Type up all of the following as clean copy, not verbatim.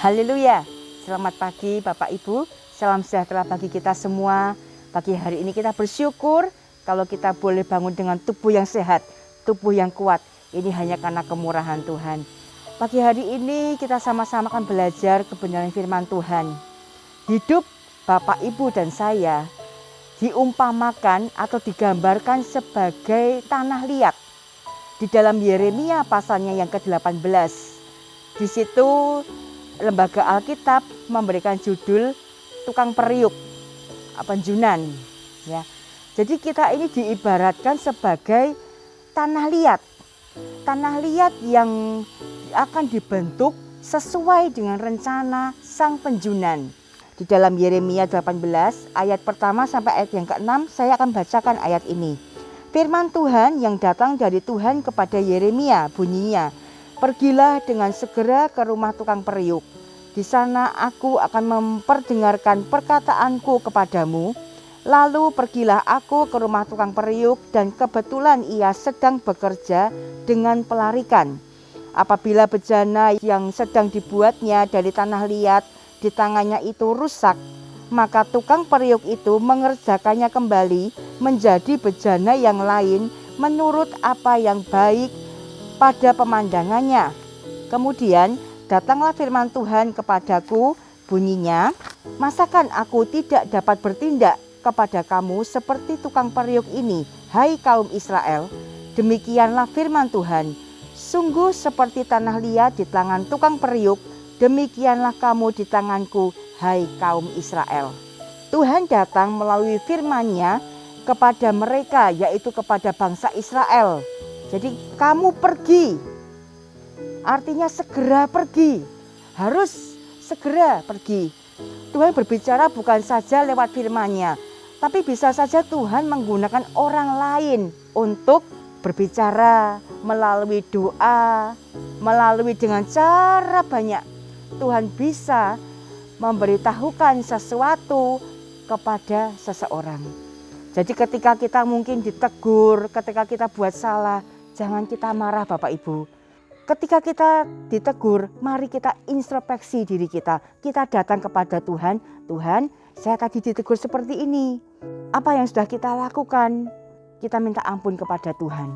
Haleluya. Selamat pagi Bapak Ibu. Salam sejahtera bagi kita semua. Pagi hari ini kita bersyukur kalau kita boleh bangun dengan tubuh yang sehat, tubuh yang kuat. Ini hanya karena kemurahan Tuhan. Pagi hari ini kita sama-sama akan belajar kebenaran firman Tuhan. Hidup Bapak Ibu dan saya diumpamakan atau digambarkan sebagai tanah liat. Di dalam Yeremia pasalnya yang ke-18. Di situ Lembaga Alkitab memberikan judul tukang periuk, penjunan. Ya. Jadi kita ini diibaratkan sebagai tanah liat. Tanah liat yang akan dibentuk sesuai dengan rencana sang penjunan. Di dalam Yeremia 18 ayat pertama sampai ayat yang ke-6 saya akan bacakan ayat ini. Firman Tuhan yang datang dari Tuhan kepada Yeremia bunyinya, "Pergilah dengan segera ke rumah tukang periuk. Di sana aku akan memperdengarkan perkataanku kepadamu. Lalu pergilah aku ke rumah tukang periuk dan kebetulan ia sedang bekerja dengan pelarikan. Apabila bejana yang sedang dibuatnya dari tanah liat di tangannya itu rusak, maka tukang periuk itu mengerjakannya kembali menjadi bejana yang lain menurut apa yang baik pada pemandangannya. Kemudian datanglah firman Tuhan kepadaku, bunyinya, masakan aku tidak dapat bertindak kepada kamu seperti tukang periuk ini, hai kaum Israel? Demikianlah firman Tuhan, sungguh seperti tanah liat di tangan tukang periuk, demikianlah kamu di tanganku, hai kaum Israel." Tuhan datang melalui firman-Nya kepada mereka, yaitu kepada bangsa Israel. Jadi kamu pergi, artinya segera pergi, harus segera pergi. Tuhan berbicara bukan saja lewat firman-Nya, tapi bisa saja Tuhan menggunakan orang lain untuk berbicara melalui doa, melalui dengan cara banyak. Tuhan bisa memberitahukan sesuatu kepada seseorang. Jadi ketika kita mungkin ditegur, ketika kita buat salah, jangan kita marah Bapak Ibu. Ketika kita ditegur, mari kita introspeksi diri kita. Kita datang kepada Tuhan, Tuhan, saya tadi ditegur seperti ini. Apa yang sudah kita lakukan? Kita minta ampun kepada Tuhan.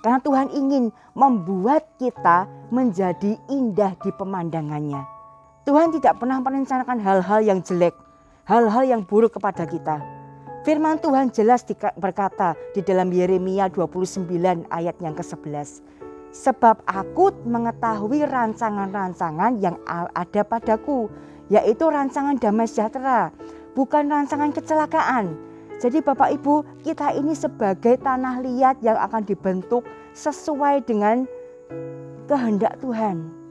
Karena Tuhan ingin membuat kita menjadi indah di pemandangannya. Tuhan tidak pernah merencanakan hal-hal yang jelek, hal-hal yang buruk kepada kita. Firman Tuhan jelas berkata di dalam Yeremia 29 ayat yang ke-11. Sebab aku mengetahui rancangan-rancangan yang ada padaku, yaitu rancangan damai sejahtera, bukan rancangan kecelakaan. Jadi Bapak Ibu, kita ini sebagai tanah liat yang akan dibentuk sesuai dengan kehendak Tuhan.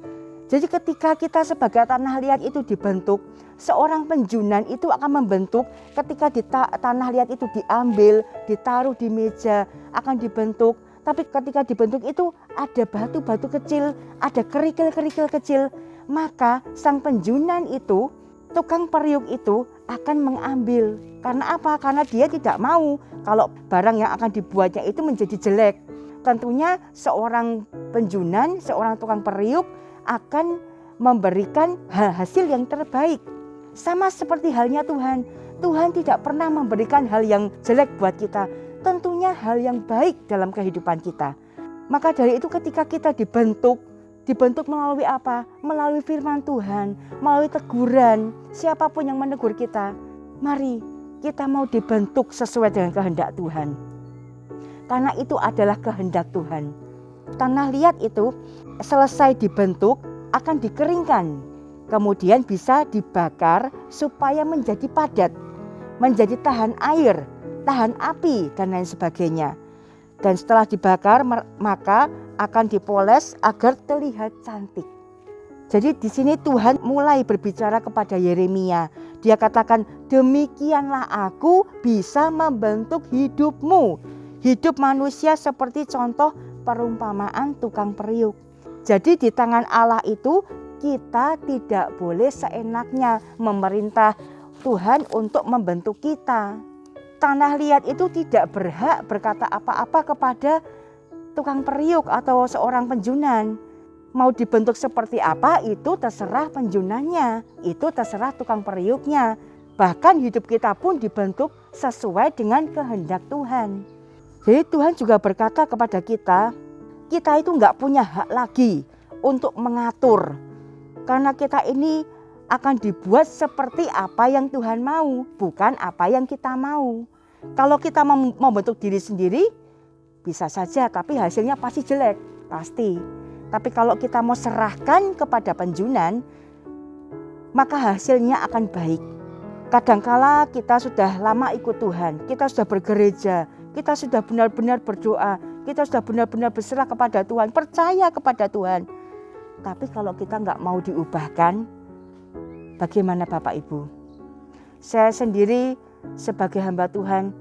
Jadi ketika kita sebagai tanah liat itu dibentuk, seorang penjunan itu akan membentuk ketika tanah liat itu diambil, ditaruh di meja, akan dibentuk. Tapi ketika dibentuk itu ada batu-batu kecil, ada kerikil-kerikil kecil. Maka sang penjunan itu, tukang periuk itu akan mengambil. Karena apa? Karena dia tidak mau kalau barang yang akan dibuatnya itu menjadi jelek. Tentunya seorang penjunan, seorang tukang periuk akan memberikan hasil yang terbaik. Sama seperti halnya Tuhan. Tuhan tidak pernah memberikan hal yang jelek buat kita. Tentunya hal yang baik dalam kehidupan kita. Maka dari itu ketika kita dibentuk melalui apa? Melalui firman Tuhan, melalui teguran. Siapapun yang menegur kita, mari kita mau dibentuk sesuai dengan kehendak Tuhan. Karena itu adalah kehendak Tuhan. Tanah liat itu selesai dibentuk akan dikeringkan. Kemudian bisa dibakar supaya menjadi padat, menjadi tahan air, tahan api dan lain sebagainya. Dan setelah dibakar maka akan dipoles agar terlihat cantik. Jadi di sini Tuhan mulai berbicara kepada Yeremia. Dia katakan, demikianlah aku bisa membentuk hidupmu. Hidup manusia seperti contoh perumpamaan tukang periuk. Jadi di tangan Allah itu kita tidak boleh seenaknya memerintah Tuhan untuk membentuk kita. Tanah liat itu tidak berhak berkata apa-apa kepada tukang periuk atau seorang penjunan. Mau dibentuk seperti apa itu terserah penjunannya, itu terserah tukang periuknya. Bahkan hidup kita pun dibentuk sesuai dengan kehendak Tuhan. Jadi Tuhan juga berkata kepada kita itu nggak punya hak lagi untuk mengatur. Karena kita ini akan dibuat seperti apa yang Tuhan mau, bukan apa yang kita mau. Kalau kita membentuk diri sendiri, bisa saja, tapi hasilnya pasti jelek, pasti. Tapi kalau kita mau serahkan kepada penjunan, maka hasilnya akan baik. Kadangkala kita sudah lama ikut Tuhan, kita sudah bergereja, kita sudah benar-benar berdoa, kita sudah benar-benar berserah kepada Tuhan, percaya kepada Tuhan. Tapi kalau kita nggak mau diubahkan, bagaimana Bapak Ibu? Saya sendiri sebagai hamba Tuhan,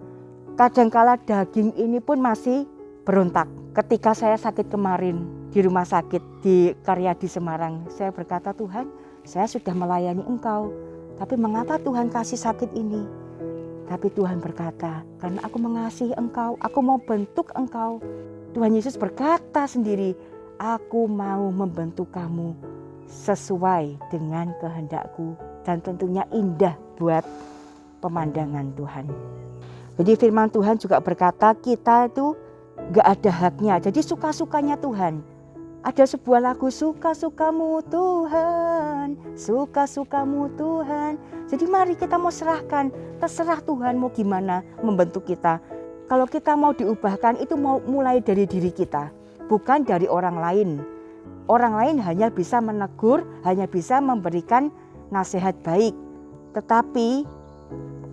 kadangkala daging ini pun masih berontak. Ketika saya sakit kemarin di rumah sakit di Karyadi Semarang, saya berkata, Tuhan, saya sudah melayani Engkau, tapi mengapa Tuhan kasih sakit ini? Tapi Tuhan berkata, karena aku mengasihi Engkau, aku mau bentuk Engkau. Tuhan Yesus berkata sendiri, aku mau membentuk kamu sesuai dengan kehendakku, dan tentunya indah buat pemandangan Tuhan. Jadi firman Tuhan juga berkata kita itu gak ada haknya, jadi suka-sukanya Tuhan. Ada sebuah lagu, suka-sukamu Tuhan, suka-sukamu Tuhan. Jadi mari kita mau serahkan, terserah Tuhan mau gimana membentuk kita. Kalau kita mau diubahkan itu mau mulai dari diri kita, bukan dari orang lain. Orang lain hanya bisa menegur, hanya bisa memberikan nasihat baik. Tetapi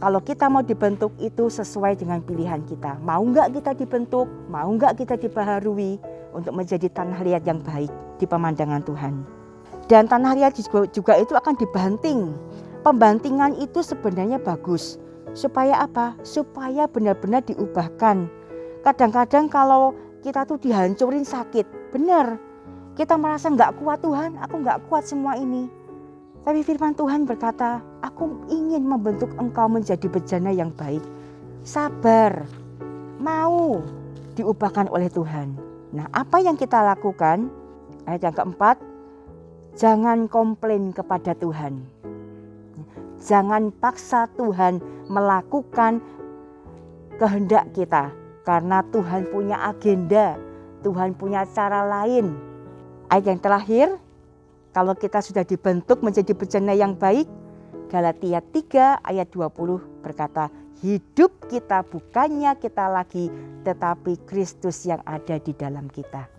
kalau kita mau dibentuk itu sesuai dengan pilihan kita. Mau enggak kita dibentuk, mau enggak kita dibaharui untuk menjadi tanah liat yang baik di pemandangan Tuhan. Dan tanah liat juga itu akan dibanting. Pembantingan itu sebenarnya bagus. Supaya apa? Supaya benar-benar diubahkan. Kadang-kadang kalau kita tuh dihancurin sakit, benar. Kita merasa enggak kuat, Tuhan, aku enggak kuat semua ini. Tapi firman Tuhan berkata, aku ingin membentuk engkau menjadi bejana yang baik. Sabar, mau diubahkan oleh Tuhan. Nah, apa yang kita lakukan? Ayat yang keempat, jangan komplain kepada Tuhan. Jangan paksa Tuhan melakukan kehendak kita. Karena Tuhan punya agenda, Tuhan punya cara lain. Ayat yang terakhir, kalau kita sudah dibentuk menjadi bejana yang baik, Galatia 3 ayat 20 berkata, hidup kita bukannya kita lagi, tetapi Kristus yang ada di dalam kita.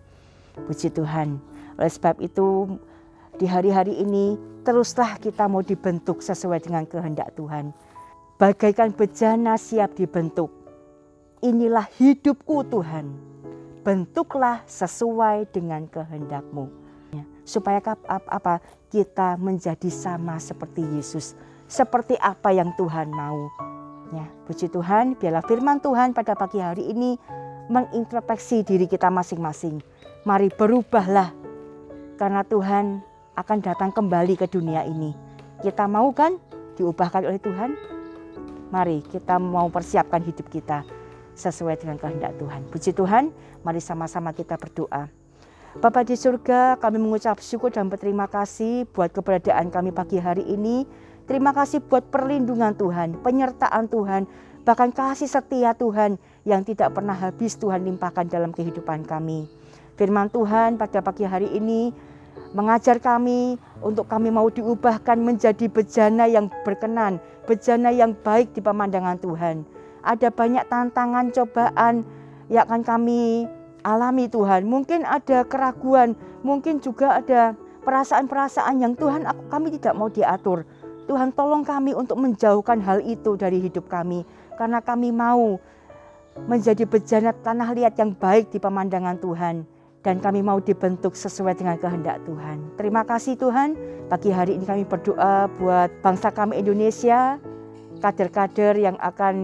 Puji Tuhan. Oleh sebab itu, di hari-hari ini teruslah kita mau dibentuk sesuai dengan kehendak Tuhan. Bagaikan bejana siap dibentuk. Inilah hidupku Tuhan. Bentuklah sesuai dengan kehendak-Mu. Supaya apa? Kita menjadi sama seperti Yesus, seperti apa yang Tuhan mau. Ya, puji Tuhan, biarlah firman Tuhan pada pagi hari ini mengintrospeksi diri kita masing-masing. Mari berubahlah, karena Tuhan akan datang kembali ke dunia ini. Kita mau kan diubahkan oleh Tuhan? Mari kita mau persiapkan hidup kita sesuai dengan kehendak Tuhan. Puji Tuhan, mari sama-sama kita berdoa. Bapa di surga, kami mengucap syukur dan berterima kasih buat keberadaan kami pagi hari ini. Terima kasih buat perlindungan Tuhan, penyertaan Tuhan, bahkan kasih setia Tuhan yang tidak pernah habis Tuhan limpahkan dalam kehidupan kami. Firman Tuhan pada pagi hari ini mengajar kami untuk kami mau diubahkan menjadi bejana yang berkenan, bejana yang baik di pemandangan Tuhan. Ada banyak tantangan, cobaan yang akan kami alami Tuhan. Mungkin ada keraguan, mungkin juga ada perasaan-perasaan yang Tuhan kami tidak mau diatur. Tuhan tolong kami untuk menjauhkan hal itu dari hidup kami. Karena kami mau menjadi bejana tanah liat yang baik di pemandangan Tuhan. Dan kami mau dibentuk sesuai dengan kehendak Tuhan. Terima kasih Tuhan. Pagi hari ini kami berdoa buat bangsa kami Indonesia. Kader-kader yang akan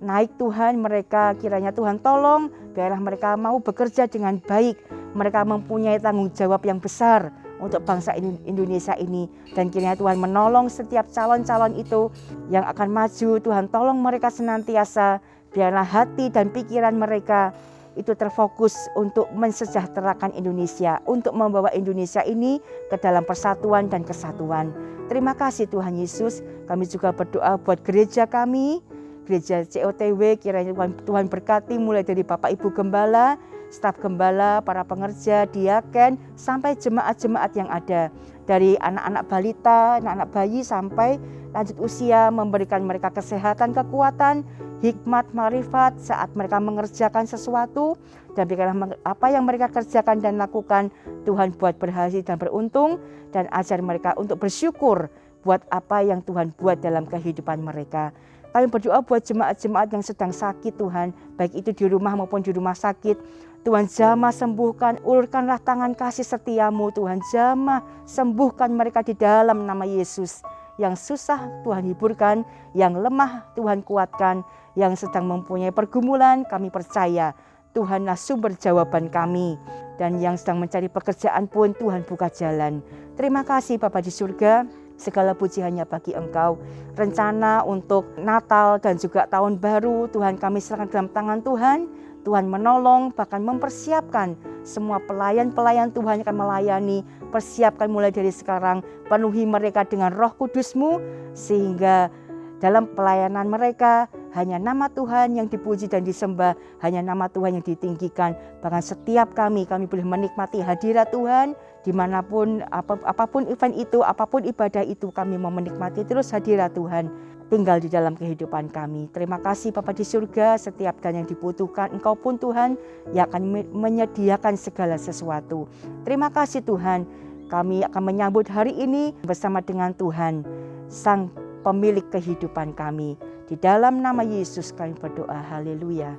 naik Tuhan, mereka kiranya Tuhan tolong, biarlah mereka mau bekerja dengan baik. Mereka mempunyai tanggung jawab yang besar untuk bangsa Indonesia ini. Dan kiranya Tuhan menolong setiap calon-calon itu yang akan maju. Tuhan tolong mereka senantiasa, biarlah hati dan pikiran mereka itu terfokus untuk mensejahterakan Indonesia, untuk membawa Indonesia ini ke dalam persatuan dan kesatuan. Terima kasih Tuhan Yesus. Kami juga berdoa buat gereja kami, gereja COTW, kiranya Tuhan berkati mulai dari Bapak Ibu Gembala, staf gembala, para pengerja, diaken, sampai jemaat-jemaat yang ada. Dari anak-anak balita, anak-anak bayi sampai lanjut usia, memberikan mereka kesehatan, kekuatan, hikmat, marifat saat mereka mengerjakan sesuatu. Dan biarlah apa yang mereka kerjakan dan lakukan, Tuhan buat berhasil dan beruntung. Dan ajar mereka untuk bersyukur buat apa yang Tuhan buat dalam kehidupan mereka. Kami berdoa buat jemaat-jemaat yang sedang sakit Tuhan, baik itu di rumah maupun di rumah sakit. Tuhan jamah sembuhkan, ulurkanlah tangan kasih setiamu Tuhan, jamah sembuhkan mereka di dalam nama Yesus. Yang susah Tuhan hiburkan, yang lemah Tuhan kuatkan, yang sedang mempunyai pergumulan kami percaya Tuhanlah sumber jawaban kami. Dan yang sedang mencari pekerjaan pun Tuhan buka jalan. Terima kasih Bapa di surga, segala puji hanya bagi Engkau. Rencana untuk Natal dan juga tahun baru Tuhan kami serahkan dalam tangan Tuhan. Tuhan menolong, bahkan mempersiapkan semua pelayan-pelayan Tuhan yang akan melayani. Persiapkan mulai dari sekarang, penuhi mereka dengan Roh Kudus-Mu, sehingga dalam pelayanan mereka hanya nama Tuhan yang dipuji dan disembah, hanya nama Tuhan yang ditinggikan. Bahkan setiap kami boleh menikmati hadirat Tuhan dimanapun, apapun event itu, apapun ibadah itu, kami mau menikmati terus hadirat Tuhan tinggal di dalam kehidupan kami. Terima kasih Bapa di surga, setiap dan yang dibutuhkan Engkau pun Tuhan yang akan menyediakan segala sesuatu. Terima kasih Tuhan, kami akan menyambut hari ini bersama dengan Tuhan, Sang Pemilik kehidupan kami. Di dalam nama Yesus kami berdoa, haleluya,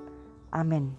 amin.